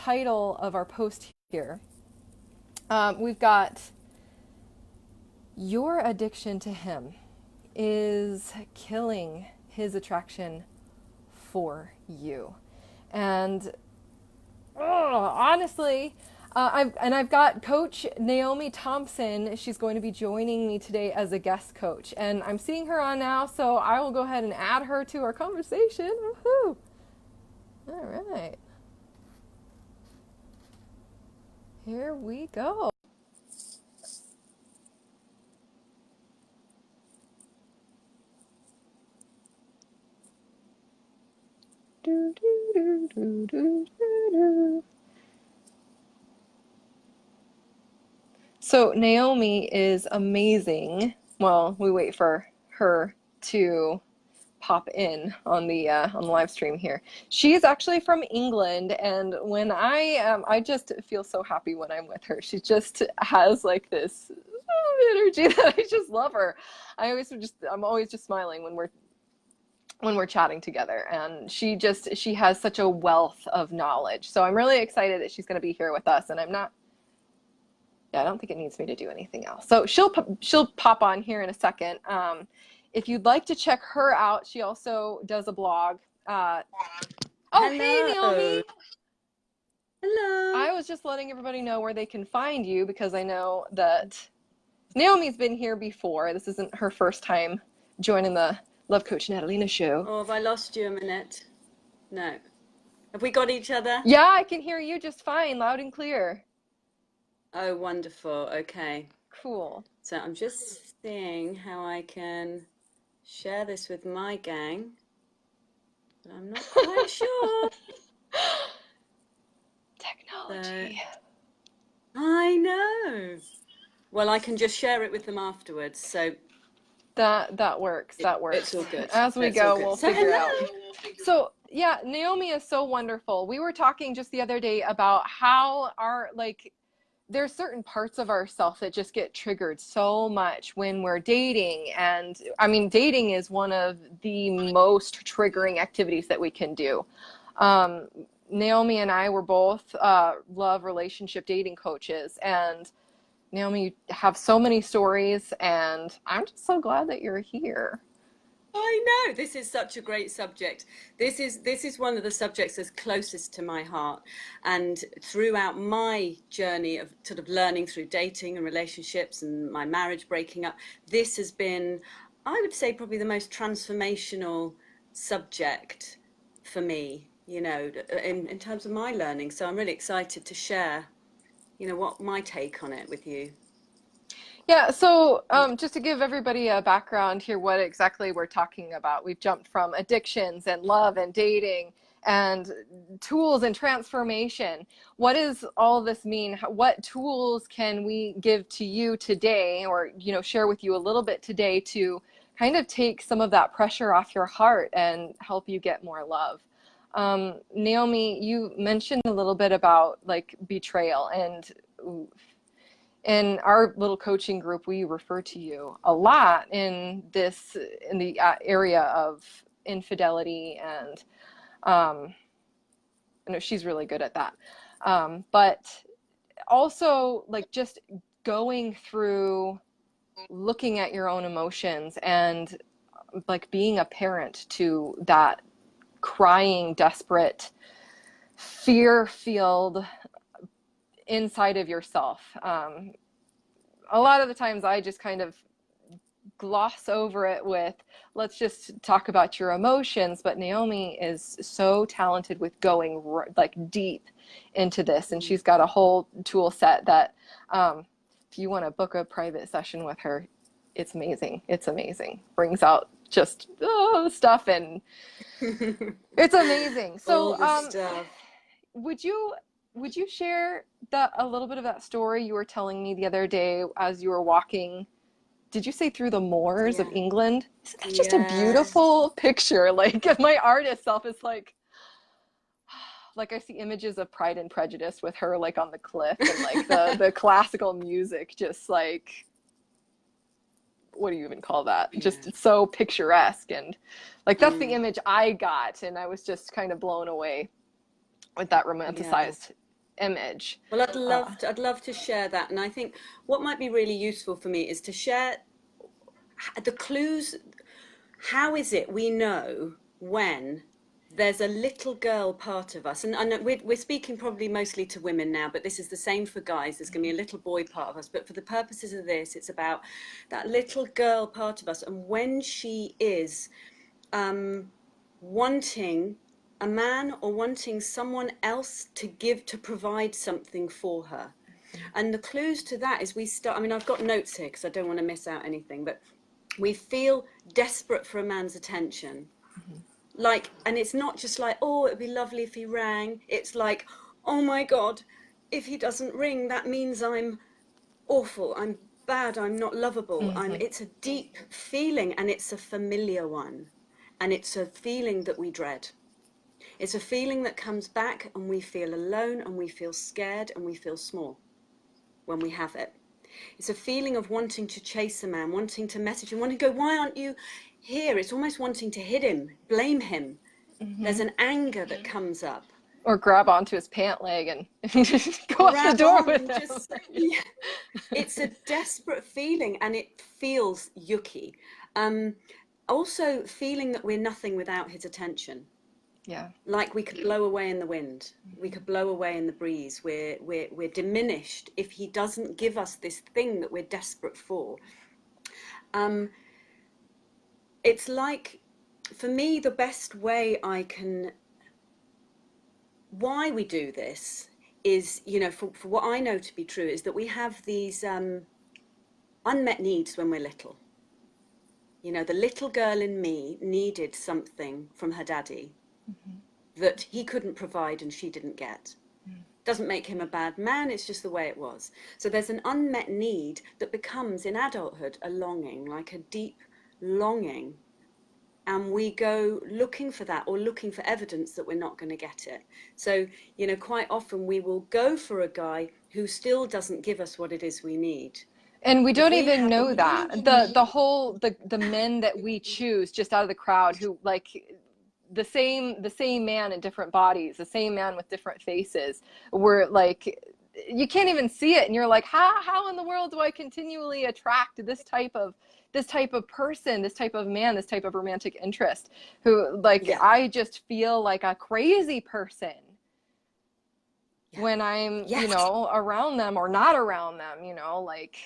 title of our post here. We've got your addiction to him is killing his attraction for you. And honestly, I've got Coach Naomi Thompson. She's going to be joining me today as a guest coach, and I'm seeing her on now, so I will go ahead and add her to our conversation. Woohoo! All right, here we go. Do, do, do, do, do, do, do. So Naomi is amazing. Well, we wait for her to pop in on the live stream here. She is actually from England, and when I just feel so happy when I'm with her. She just has like this energy that I just love her. I'm always just smiling when we're chatting together, and she has such a wealth of knowledge. So I'm really excited that she's going to be here with us, and I don't think it needs me to do anything else. So she'll pop on here in a second. If you'd like to check her out, she also does a blog. Oh, Hello. Hey, Naomi. Hello. I was just letting everybody know where they can find you, because I know that Naomi's been here before. This isn't her first time joining the Love Coach Natalina show. Oh, have I lost you a minute? No. Have we got each other? Yeah, I can hear you just fine, loud and clear. Oh, wonderful. Okay. Cool. So I'm just seeing how I can share this with my gang, but I'm not quite sure. Technology. I know. Well, I can just share it with them afterwards. So that works. That works. It's all good. As we go, we'll figure out. Hello. So yeah, Naomi is so wonderful. We were talking just the other day about how there's certain parts of ourselves that just get triggered so much when we're dating. And I mean, dating is one of the most triggering activities that we can do. Naomi and I were both love relationship dating coaches, and Naomi, you have so many stories, and I'm just so glad that you're here. I know, this is such a great subject. This is one of the subjects that's closest to my heart. And throughout my journey of sort of learning through dating and relationships and my marriage breaking up, this has been, I would say, probably the most transformational subject for me, in terms of my learning. So I'm really excited to share, what my take on it with you. Yeah, so just to give everybody a background here, what exactly we're talking about. We've jumped from addictions and love and dating and tools and transformation. What does all this mean? What tools can we give to you today, or share with you a little bit today, to kind of take some of that pressure off your heart and help you get more love? Naomi, you mentioned a little bit about like betrayal, and in our little coaching group, we refer to you a lot in the area of infidelity, and I know she's really good at that. But also, like, just going through looking at your own emotions, and like being a parent to that crying, desperate, fear-filled inside of yourself. A lot of the times I just kind of gloss over it with, let's just talk about your emotions. But Naomi is so talented with going like deep into this, and she's got a whole tool set that if you want to book a private session with her, it's amazing. It's amazing. Brings out just stuff, and it's amazing. So All the stuff. would you share a little bit of that story you were telling me the other day as you were walking? Did you say through the moors of England? Isn't that just a beautiful picture? Like, my artist self is like I see images of Pride and Prejudice with her like on the cliff, and like the classical music, just like, what do you even call that? Yeah. Just so picturesque, and like that's the image I got, and I was just kind of blown away with that romanticized image. Well, Uh, I'd love to share that. And I think what might be really useful for me is to share the clues. How is it we know when there's a little girl part of us? And we're speaking probably mostly to women now, but this is the same for guys. There's going to be a little boy part of us. But for the purposes of this, it's about that little girl part of us. And when she is wanting a man or wanting someone else to give, to provide something for her. And the clues to that is we start, I mean, I've got notes here because I don't want to miss out anything, but we feel desperate for a man's attention. Like, and it's not just like, oh, it'd be lovely if he rang. It's like, oh my God, if he doesn't ring, that means I'm awful, I'm bad, I'm not lovable. It's a deep feeling, and it's a familiar one. And it's a feeling that we dread. It's a feeling that comes back, and we feel alone, and we feel scared, and we feel small when we have it. It's a feeling of wanting to chase a man, wanting to message him, wanting to go, why aren't you here? It's almost wanting to hit him, blame him. There's an anger that comes up. or grab onto his pant leg and go out the Grab door on with and him. just, yeah. It's a desperate feeling, and it feels yucky. Also, feeling that we're nothing without his attention. Yeah. Like we could blow away in the wind, we could blow away in the breeze. We're diminished if he doesn't give us this thing that we're desperate for. It's like, for me, the best way I can, why we do this is, you know, for what I know to be true, is that we have these unmet needs when we're little. You know, the little girl in me needed something from her daddy that he couldn't provide and she didn't get. Doesn't make him a bad man, it's just the way it was. So there's an unmet need that becomes in adulthood a longing, like a deep longing. And we go looking for that, or looking for evidence that we're not going to get it. So, you know, quite often we will go for a guy who still doesn't give us what it is we need. And we If don't we even have, know that. The men that we choose just out of the crowd, who like the same man in different bodies, the same man with different faces, were like, you can't even see it, and you're like, how in the world do I continually attract this type of person, this type of man, this type of romantic interest, who, like, yeah, I just feel like a crazy person yeah, when I'm, yes, around them or not around them, like,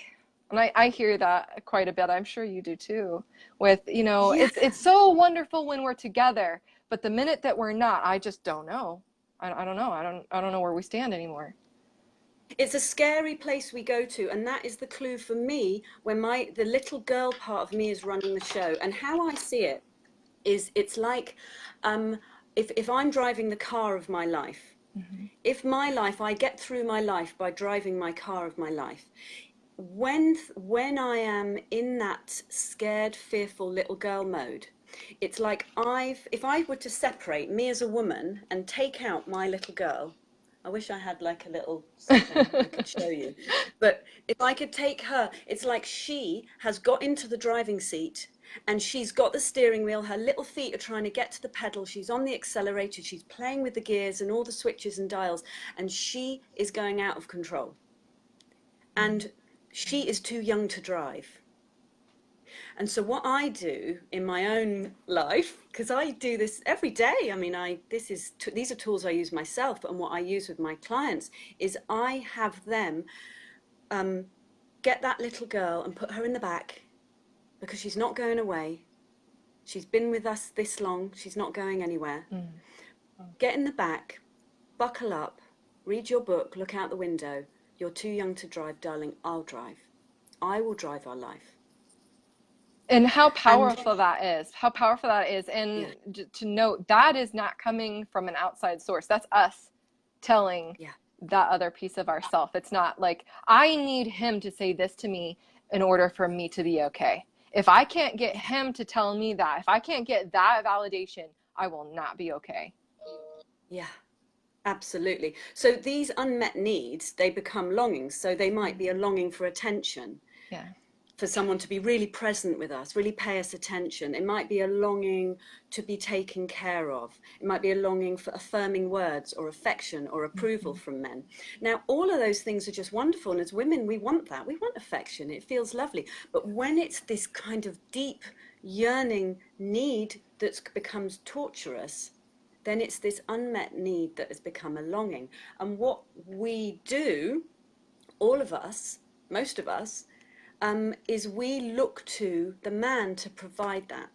and I hear that quite a bit. I'm sure you do too. With, yeah. it's so wonderful when we're together, but the minute that we're not, I just don't know. I don't know. I don't know where we stand anymore. It's a scary place we go to, and that is the clue for me when the little girl part of me is running the show. And how I see it is, it's like, um, if I'm driving the car of my life, if my life, I get through my life by driving my car of my life. When I am in that scared, fearful little girl mode, it's like, if I were to separate me as a woman and take out my little girl, I wish I had like a little something I could show you. But if I could take her, it's like she has got into the driving seat and she's got the steering wheel. Her little feet are trying to get to the pedal. She's on the accelerator. She's playing with the gears and all the switches and dials. And she is going out of control. And she is too young to drive. And so what I do in my own life, because I do this every day, I mean, these are tools I use myself, and what I use with my clients is I have them get that little girl and put her in the back, because she's not going away. She's been with us this long. She's not going anywhere. Get in the back, buckle up, read your book, look out the window. You're too young to drive, darling. I'll drive. I will drive our life. And how And powerful that is, yeah, and to note that is not coming from an outside source. That's us telling yeah, that other piece of ourself. It's not like, I need him to say this to me in order for me to be okay. If I can't get him to tell me that, if I can't get that validation, I will not be okay. yeah. Absolutely. So these unmet needs, they become longings. So they might be a longing for attention. Yeah. for someone to be really present with us, really pay us attention. It might be a longing to be taken care of. It might be a longing for affirming words or affection or approval Mm-hmm. from men. Now, all of those things are just wonderful. And as women, we want that. We want affection. It feels lovely. But when it's this kind of deep, yearning need that becomes torturous, then it's this unmet need that has become a longing. And what we do, all of us, most of us, is we look to the man to provide that.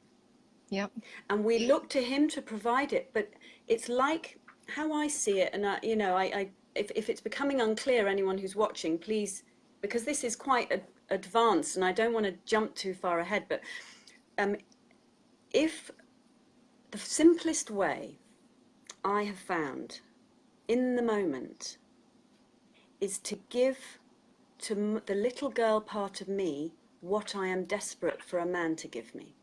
Yep. And we look to him to provide it. But it's like how I see it. And, if it's becoming unclear, anyone who's watching, please, because this is quite advanced and I don't want to jump too far ahead, but if the simplest way I have found in the moment is to give to the little girl part of me what I am desperate for a man to give me.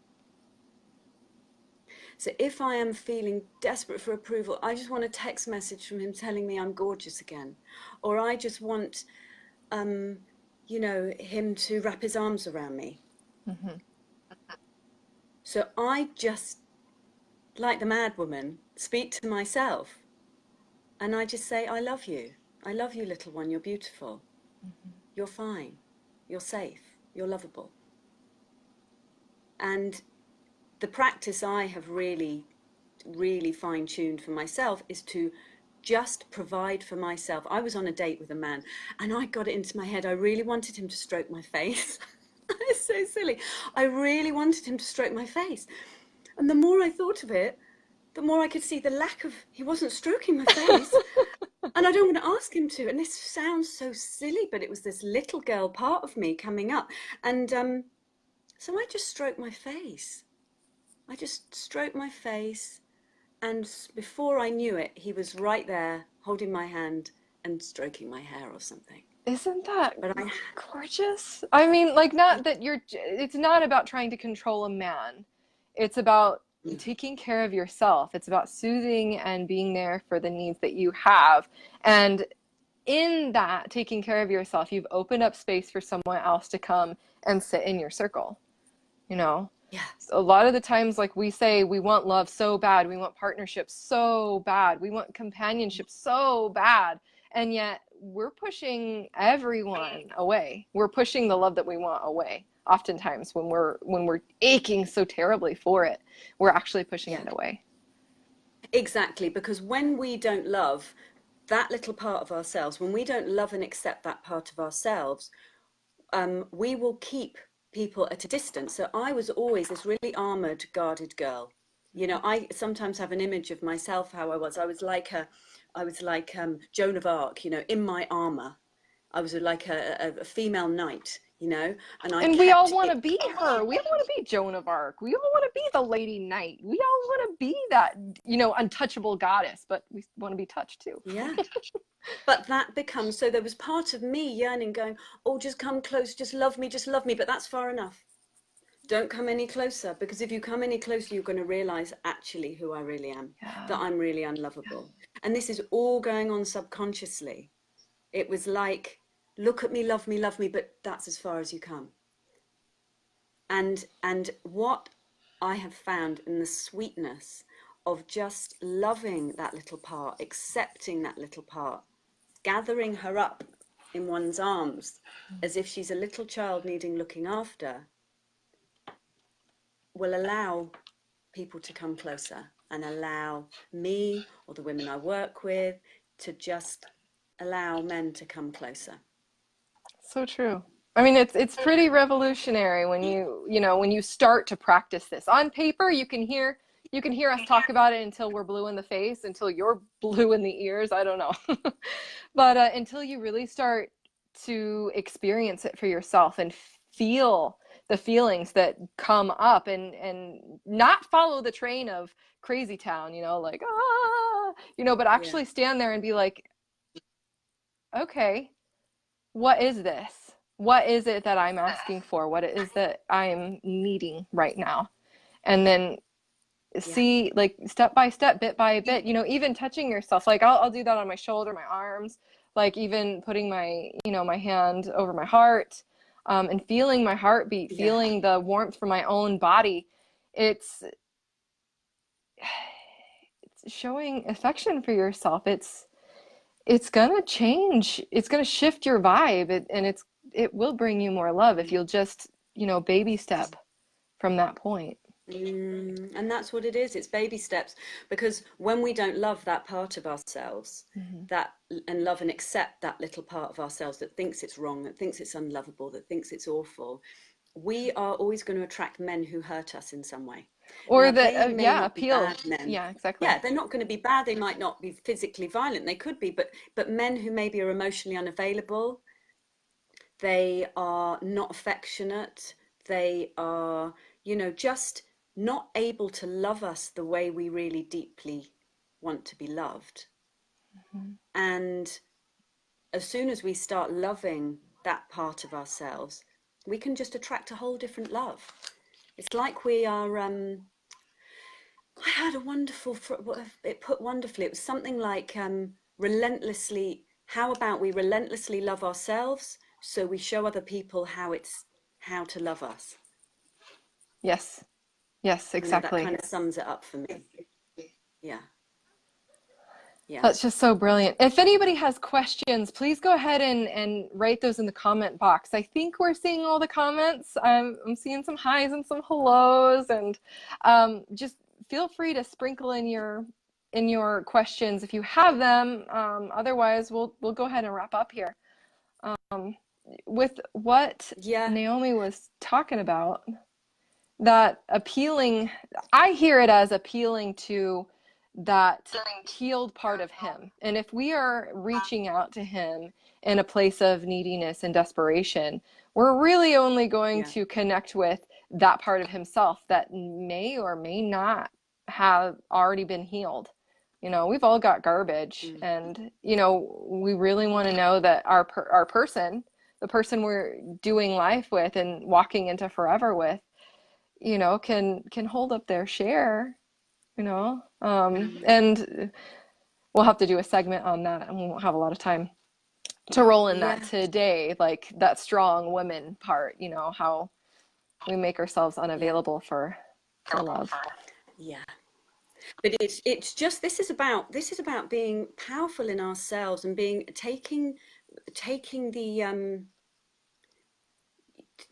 So if I am feeling desperate for approval, I just want a text message from him telling me I'm gorgeous again. Or I just want, him to wrap his arms around me. Mm-hmm. So I just, like the mad woman, speak to myself. And I just say, I love you. I love you, little one. You're beautiful. Mm-hmm. You're fine. You're safe. You're lovable. And the practice I have really, really fine-tuned for myself is to just provide for myself. I was on a date with a man and I got it into my head. I really wanted him to stroke my face. It's so silly. I really wanted him to stroke my face. And the more I thought of it, the more I could see the lack of, he wasn't stroking my face. And I don't want to ask him to. And this sounds so silly, but it was this little girl part of me coming up. And so I just stroked my face. I just stroked my face. And before I knew it, he was right there holding my hand and stroking my hair or something. Isn't that But gorgeous? I mean, like, not that it's not about trying to control a man. It's about taking care of yourself. It's about soothing and being there for the needs that you have. And in that taking care of yourself, you've opened up space for someone else to come and sit in your circle, you know? yeah, A lot of the times, like we say, we want love so bad, we want partnership so bad, we want companionship so bad, and yet we're pushing everyone away. We're pushing the love that we want away. Oftentimes, when we're aching so terribly for it, we're actually pushing yeah, it away. exactly. Because when we don't love that little part of ourselves, when we don't love and accept that part of ourselves, we will keep people at a distance. So I was always this really armored, guarded girl. I sometimes have an image of myself how I was. I was like Joan of Arc, in my armor. I was like a female knight, and I And we all kept want to it. be her. We all want to be Joan of Arc. We all want to be the Lady Knight. We all want to be that, untouchable goddess, but we want to be touched too. Yeah. But that becomes, so there was part of me yearning, going, oh, just come close, just love me, just love me. But that's far enough. Don't come any closer, because if you come any closer, you're going to realize actually who I really am, that Yeah. I'm really unlovable. And this is all going on subconsciously. It was like, look at me, love me, but that's as far as you come. And what I have found in the sweetness of just loving that little part, accepting that little part, gathering her up in one's arms as if she's a little child needing looking after, will allow people to come closer and allow me or the women I work with to just allow men to come closer. So true. I mean, it's pretty revolutionary when when you start to practice this. On paper, you can hear us talk about it until we're blue in the face, until you're blue in the ears. I don't know. But until you really start to experience it for yourself and feel the feelings that come up, and not follow the train of crazy town, like but Yeah, actually stand there and be like, okay, what is this? What is it that I'm asking for? What is that I'm needing right now? And then yeah, see, like, step by step, bit by bit, even touching yourself. Like, I'll do that on my shoulder, my arms, like even putting my hand over my heart. and feeling my heartbeat, Yeah. feeling the warmth from my own body. It's showing affection for yourself. It's gonna change. It's gonna shift your vibe, and it will bring you more love if you'll just, baby step from that point. And that's what it is. It's baby steps. Because when we don't love that part of ourselves, Hmm. that and love and accept that little part of ourselves that thinks it's wrong, that thinks it's unlovable, that thinks it's awful, we are always going to attract men who hurt us in some way. Or Now, that, they may yeah, not be appeal. bad men. Yeah, exactly. Yeah, they're not going to be bad. They might not be physically violent. They could be, but men who maybe are emotionally unavailable, they are not affectionate, they are, just not able to love us the way we really deeply want to be loved. Hmm. And as soon as we start loving that part of ourselves, we can just attract a whole different love. It's like we are. I had a wonderful, it put wonderfully, it was something like relentlessly, how about we relentlessly love ourselves so we show other people how to love us. Yes. Yes, That exactly. kind of sums it up for me. Yeah, yeah, That's just so brilliant. If anybody has questions, please go ahead and write those in the comment box. I think we're seeing all the comments. I'm seeing some highs and some hellos, and just feel free to sprinkle in your questions if you have them. Otherwise, we'll go ahead and wrap up here. Um, with what yeah, Naomi was talking about, that appealing, I hear it as appealing to that healed part of him. And if we are reaching out to him in a place of neediness and desperation, we're really only going yeah, to connect with that part of himself that may or may not have already been healed. We've all got garbage, mm, and we really want to know that our person, the person we're doing life with and walking into forever with, can hold up their share, and we'll have to do a segment on that, and we won't have a lot of time to roll in that yeah, today, like that strong woman part, how we make ourselves yeah, unavailable for love. yeah. But it's just this is about being powerful in ourselves and being taking the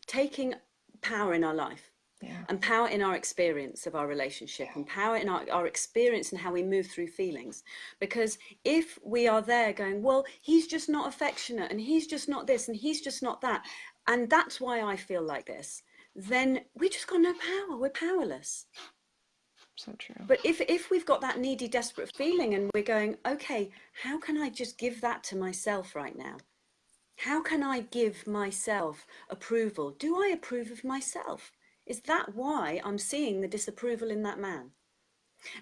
taking power in our life Yeah. and power in our experience of our relationship and power in our experience and how we move through feelings. Because if we are there going, well, he's just not affectionate and he's just not this and he's just not that, and that's why I feel like this, then we just got no power. We're powerless. So true. But if we've got that needy, desperate feeling and we're going, okay, how can I just give that to myself right now? How can I give myself approval? Do I approve of myself? Is that why I'm seeing the disapproval in that man?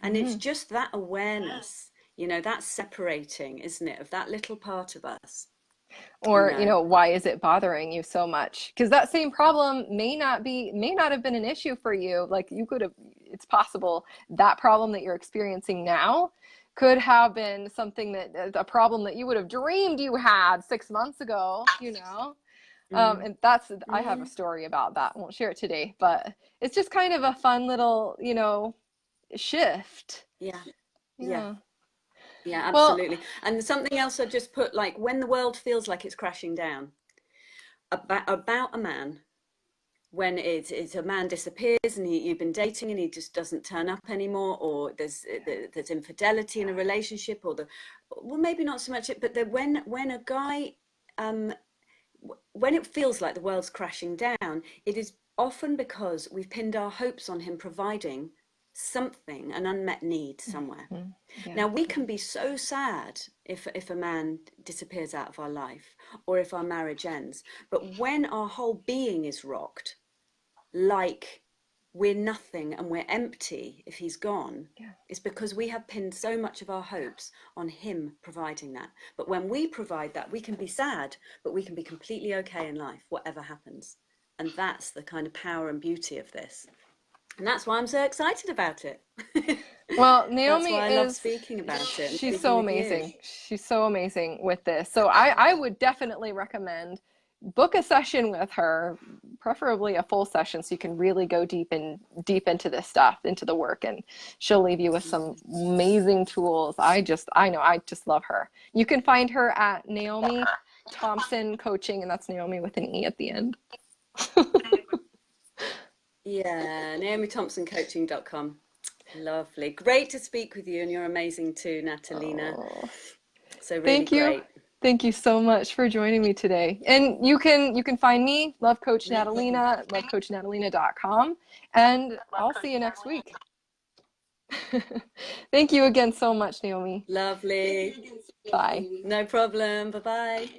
And it's Hmm. just that awareness, that's separating, isn't it, of that little part of us, you Or, know. why is it bothering you so much? Because that same problem may not have been an issue for you. Like, you could have, it's possible that problem that you're experiencing now could have been something that a problem that you would have dreamed you had 6 months ago. Mm, And I have a mm, story about that. I won't share it today, but it's just kind of a fun little, shift. yeah, yeah, Yeah. yeah, Well, absolutely. And something else I just put, like, when the world feels like it's crashing down, about a man, when it's a man disappears and you've been dating and he just doesn't turn up anymore, or there's infidelity in a relationship, or well, maybe not so much it, but when a guy um when it feels like the world's crashing down, it is often because we've pinned our hopes on him providing something, an unmet need somewhere. mhm, yeah. Now, we can be so sad if a man disappears out of our life or if our marriage ends, but when our whole being is rocked, like we're nothing and we're empty if he's gone, Yeah. it's because we have pinned so much of our hopes on him providing that. But when we provide that, we can be sad, but we can be completely okay in life, whatever happens. And that's the kind of power and beauty of this. And that's why I'm so excited about it. Well, That's Naomi why I love is, speaking about it and she's speaking so with you. amazing. She's so amazing with this. So I would definitely recommend book a session with her, preferably a full session, so you can really go deep into this stuff, into the work, and she'll leave you with some amazing tools. I know I just love her. You can find her at Naomi Thompson Coaching, and that's Naomi with an E at the end. Yeah, naomithompsoncoaching.com. Lovely. Great to speak with you, and you're amazing too, Natalina. Oh, So really thank you. great. Thank you so much for joining me today. And you can find me, Love Coach Natalina, at lovecoachnatalina.com, and I'll see you next week. Thank you again so much, Naomi. Lovely. Bye. No problem. Bye bye.